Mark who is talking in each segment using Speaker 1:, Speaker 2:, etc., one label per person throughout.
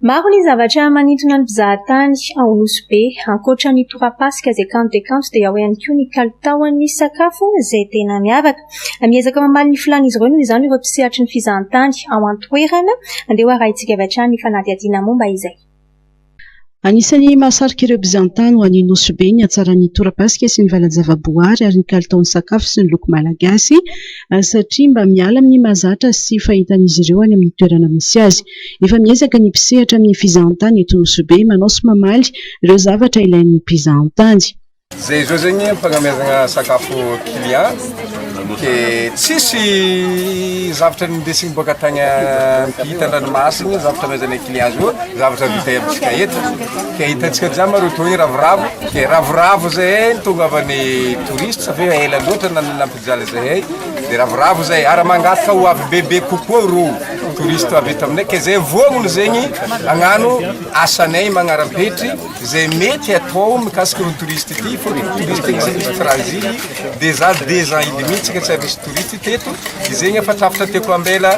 Speaker 1: Maro ny zavatra manintona ny mpizahatany ao Nosy Be, ankoatra ny torapasika izay kanto dia kanto dia ao ihany koa ny kalitaon'ny sakafo izay tena miavaka. Miezaka mamaly ny filan'izy ireo noho izany ireo mpisehatry ny fizahatany ao an-toerana. Andeha arahintsika avy hatrany ny fanadihadiana momba izay.
Speaker 2: Anisany mahasarika ireo mpizahatany ho an'ny Nosy Be ny hatsaran'ny torapasika sy ny valan-javaboary ary ny kalitaon'ny sakafo sy ny loko malagasy satria mba miala amin'ny mahazatra sy fahitan'izy ireo any amin'ny toerana misy azy. Efa miezaka ny mpisehatra amin'ny fizahatany eto Nosy Be manao sy mamaly ireo zavatra ilain'ny mpizahatany.
Speaker 3: Zay zo zegny fagnamezana sakafo client ke tsisy zavatra nindesigny boaka tagny mpihita an-dranomasina zavatra mezana client zo zavatra vita amintsika eto ke hitantsika jiaby maro toy ravoravo ke ravoravo zay tonga avany touriste safia ela loatra nampijaly zay de ravoravo zay ara mangataka ho avy bebe kokoa ro touriste avy eto aminay ke zay voagny zegny agnano asanay magnarapetry zay mety atao mikasika ro touriste ty fô touriste misy transit des ans et demi tsika tsy misy touriste teto zegny efa trafitra teko ambela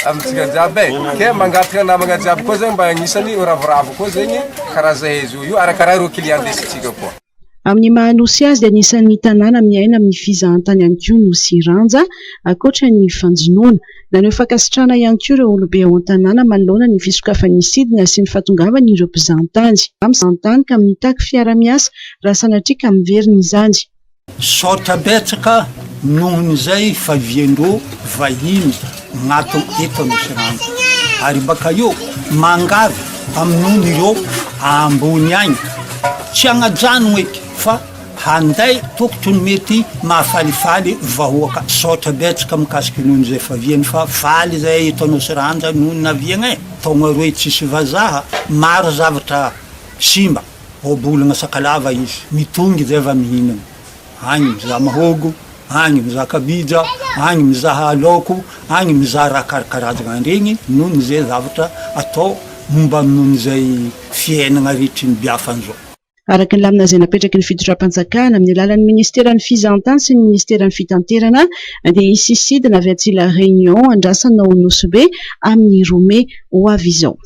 Speaker 3: amintsika jiaby ke mangataka namagna jiaby koa zegny mba agnisany ravoravo koa zegny karaha zay zo io arakaraha ro client ndesintsika koa.
Speaker 2: Amin'ny mahanosy azy dia anisan'ny tanàna miaina amin'ny fizahatany ihany koa Nosy Ranja ankoatra ny fanjonoana. Naneo fankasitrahana ihany koa ireo olobe ao an-tanàna manoloana ny fisokafan'ny sidina sy ny fahatongavana ireo mpizahatany. Mpizahatany ka mitaky fiara-miasa raha sanatria ka miverina izany.
Speaker 4: Saotra betsaka nohon'izay faviandreo vahiny gnato eto Nosy Ranja ary baka eo mangavy amin'ony ireo ambony agny tsy agnajanogno eky fa handay tokotry ny mety mahafalifaly vahoaka. Saotra betsaka mikasiky nohony zay faviany fa faly zay eto Nosy Ranja nohony naviagna togna roe tsisy vazaha maro zavatra simba obolagna sakalava izy mitongy zay va mihinana agny mizaha mahogo agny mizaha kabija agny mizaha laoko agny mizaha raha karakarazana regny nohony zay zavatra atao momba amin'ony zay fiainana rehetry ny biafan'izao.
Speaker 2: Araka ny lamina izay napetraky ny fitondram-panjakana amin'ny alalan'ny ministeran'ny fizahatany sy ny ministeran'ny fitanterana dia hisy sidina avy atsila réunion andrasana ao Nosy Be amin'ny Romé ho avy izao.